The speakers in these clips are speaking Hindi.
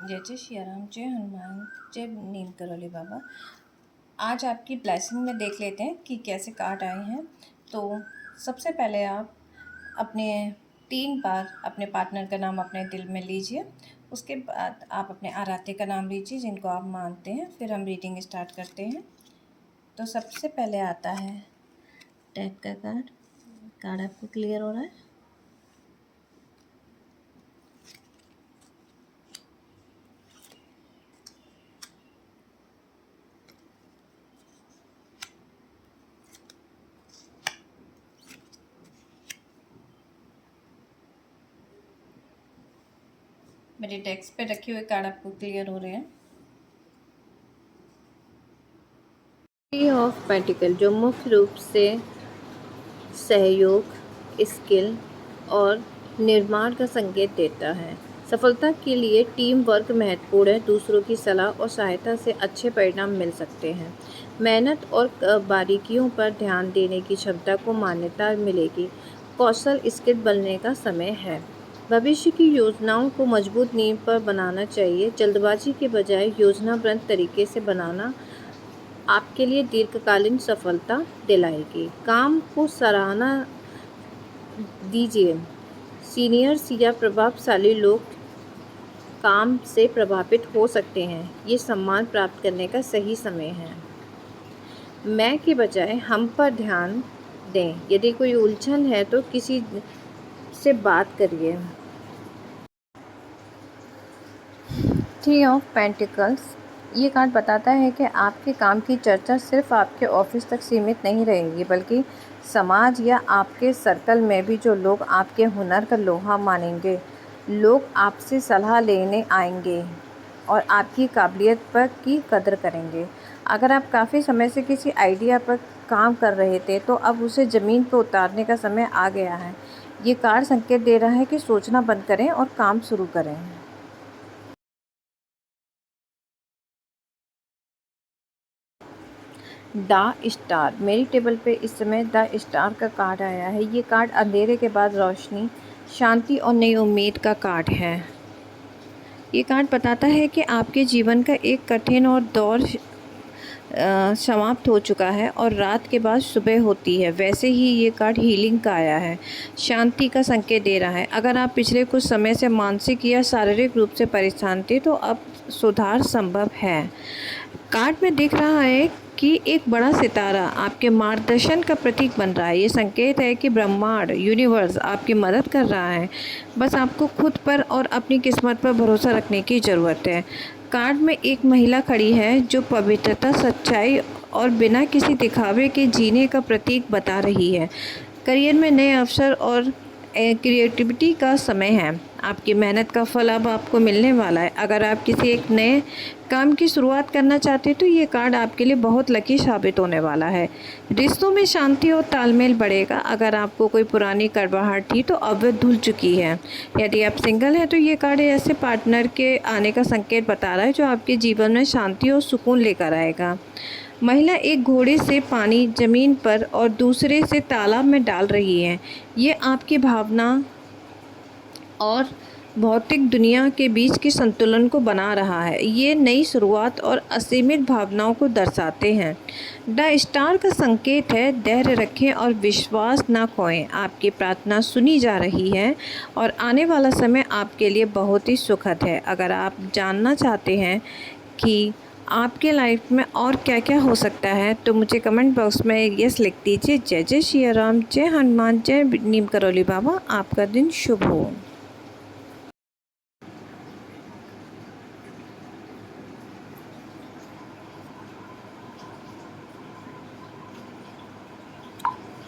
जय जय सिया राम, जय हनुमान, जय नीम करोली बाबा। आज आपकी ब्लेसिंग में देख लेते हैं कि कैसे कार्ड आए हैं। तो सबसे पहले आप अपने 3 बार अपने पार्टनर का नाम अपने दिल में लीजिए। उसके बाद आप अपने आराध्य का नाम लीजिए जिनको आप मानते हैं। फिर हम रीडिंग स्टार्ट करते हैं। तो सबसे पहले आता है डेथ का कार्ड। कार्ड आपको क्लियर हो रहा है? मेरे डेस्क पे रखे हुए कार्ड आपको क्लियर हो रहे हैं। थ्री ऑफ पेंटिकल जो मुख्य रूप से सहयोग, स्किल और निर्माण का संकेत देता है। सफलता के लिए टीम वर्क महत्वपूर्ण है। दूसरों की सलाह और सहायता से अच्छे परिणाम मिल सकते हैं। मेहनत और बारीकियों पर ध्यान देने की क्षमता को मान्यता मिलेगी। कौशल स्किल बनने का समय है। भविष्य की योजनाओं को मजबूत नींव पर बनाना चाहिए। जल्दबाजी के बजाय योजनाबद्ध तरीके से बनाना आपके लिए दीर्घकालीन सफलता दिलाएगी। काम को सराहना दीजिए। सीनियर्स या प्रभावशाली लोग काम से प्रभावित हो सकते हैं। ये सम्मान प्राप्त करने का सही समय है। मैं के बजाय हम पर ध्यान दें। यदि कोई उलझन है तो किसी से बात करिए। थ्री ऑफ पेंटिकल्स ये कार्ड बताता है कि आपके काम की चर्चा सिर्फ आपके ऑफिस तक सीमित नहीं रहेगी, बल्कि समाज या आपके सर्कल में भी जो लोग आपके हुनर का लोहा मानेंगे। लोग आपसे सलाह लेने आएंगे और आपकी काबिलियत पर की कदर करेंगे। अगर आप काफ़ी समय से किसी आइडिया पर काम कर रहे थे तो अब उसे ज़मीन पर उतारने का समय आ गया है। ये कार्ड संकेत दे रहा है कि सोचना बंद करें और काम शुरू करें। द स्टार मेरी टेबल पे इस समय द स्टार का कार्ड आया है। ये कार्ड अंधेरे के बाद रोशनी, शांति और नई उम्मीद का कार्ड है। ये कार्ड बताता है कि आपके जीवन का एक कठिन और दौर समाप्त हो चुका है और रात के बाद सुबह होती है। वैसे ही ये कार्ड हीलिंग का आया है, शांति का संकेत दे रहा है। अगर आप पिछले कुछ समय से मानसिक या शारीरिक रूप से परेशान थे तो अब सुधार संभव है। कार्ड में दिख रहा है कि एक बड़ा सितारा आपके मार्गदर्शन का प्रतीक बन रहा है। ये संकेत है कि ब्रह्मांड, यूनिवर्स आपकी मदद कर रहा है। बस आपको खुद पर और अपनी किस्मत पर भरोसा रखने की ज़रूरत है। कार्ड में एक महिला खड़ी है जो पवित्रता, सच्चाई और बिना किसी दिखावे के जीने का प्रतीक बता रही है। करियर में नए अवसर और क्रिएटिविटी का समय है। आपकी मेहनत का फल अब आपको मिलने वाला है। अगर आप किसी एक नए काम की शुरुआत करना चाहते हैं तो ये कार्ड आपके लिए बहुत लकी साबित होने वाला है। रिश्तों में शांति और तालमेल बढ़ेगा। अगर आपको कोई पुरानी कड़वाहट थी तो अब वह धुल चुकी है। यदि आप सिंगल हैं तो ये कार्ड ऐसे पार्टनर के आने का संकेत बता रहा है जो आपके जीवन में शांति और सुकून लेकर आएगा। महिला एक घोड़े से पानी जमीन पर और दूसरे से तालाब में डाल रही है। ये आपकी भावना और भौतिक दुनिया के बीच के संतुलन को बना रहा है। ये नई शुरुआत और असीमित भावनाओं को दर्शाते हैं। द स्टार का संकेत है धैर्य रखें और विश्वास ना खोएं। आपकी प्रार्थना सुनी जा रही है और आने वाला समय आपके लिए बहुत ही सुखद है। अगर आप जानना चाहते हैं कि आपके लाइफ में और क्या क्या हो सकता है तो मुझे कमेंट बॉक्स में यस लिख दीजिए। जय जय सिया राम, जय हनुमान, जय नीम करोली बाबा। आपका दिन शुभ हो।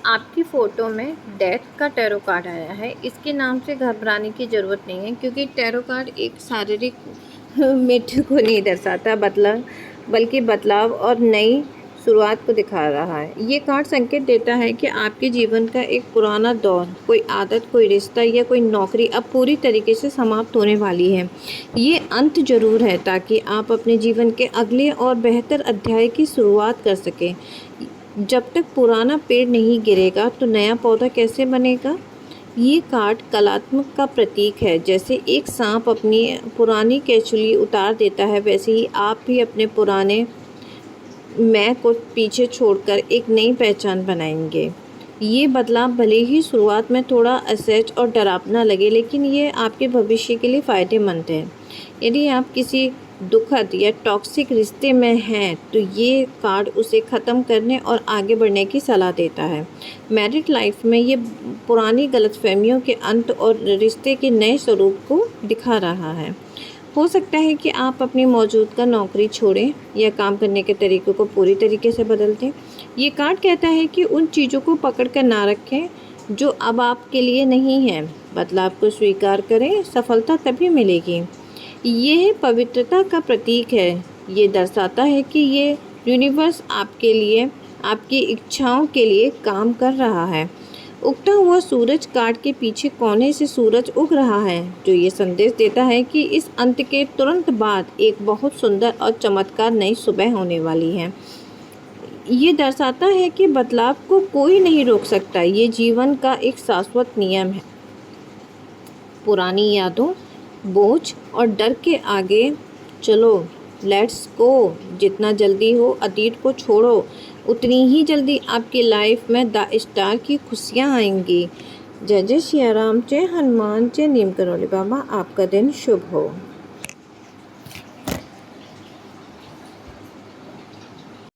आपकी फ़ोटो में डेथ का टैरो कार्ड आया है। इसके नाम से घबराने की ज़रूरत नहीं है क्योंकि टैरो कार्ड एक शारीरिक मृत्यु को नहीं दर्शाता बल्कि बदलाव और नई शुरुआत को दिखा रहा है। ये कार्ड संकेत देता है कि आपके जीवन का एक पुराना दौर, कोई आदत, कोई रिश्ता या कोई नौकरी अब पूरी तरीके से समाप्त होने वाली है। ये अंत जरूर है ताकि आप अपने जीवन के अगले और बेहतर अध्याय की शुरुआत कर सकें। जब तक पुराना पेड़ नहीं गिरेगा तो नया पौधा कैसे बनेगा? ये कार्ड कलात्मक का प्रतीक है। जैसे एक सांप अपनी पुरानी केचुली उतार देता है, वैसे ही आप भी अपने पुराने मैं को पीछे छोड़कर एक नई पहचान बनाएंगे। ये बदलाव भले ही शुरुआत में थोड़ा असहज और डरावना लगे, लेकिन ये आपके भविष्य के लिए फ़ायदेमंद है। यदि आप किसी दुखद या टॉक्सिक रिश्ते में हैं, तो ये कार्ड उसे ख़त्म करने और आगे बढ़ने की सलाह देता है। मैरिड लाइफ में ये पुरानी गलतफहमियों के अंत और रिश्ते के नए स्वरूप को दिखा रहा है। हो सकता है कि आप अपनी मौजूदा नौकरी छोड़ें या काम करने के तरीक़ों को पूरी तरीके से बदल दें। ये कार्ड कहता है कि उन चीज़ों को पकड़ कर ना रखें जो अब आपके लिए नहीं हैं। बदलाव को स्वीकार करें, सफलता तभी मिलेगी। यह पवित्रता का प्रतीक है। ये दर्शाता है कि ये यूनिवर्स आपके लिए, आपकी इच्छाओं के लिए काम कर रहा है। उगता हुआ सूरज कार्ड के पीछे कोने से सूरज उग रहा है, जो ये संदेश देता है कि इस अंत के तुरंत बाद एक बहुत सुंदर और चमत्कार नई सुबह होने वाली है। ये दर्शाता है कि बदलाव को कोई नहीं रोक सकता। ये जीवन का एक शाश्वत नियम है। पुरानी यादों, बोझ और डर के आगे चलो, लेट्स गो। जितना जल्दी हो अतीत को छोड़ो, उतनी ही जल्दी आपकी लाइफ में द स्टार की खुशियाँ आएंगी। जय जय सिया राम, जय हनुमान, जय नीम करौली बाबा। आपका दिन शुभ हो।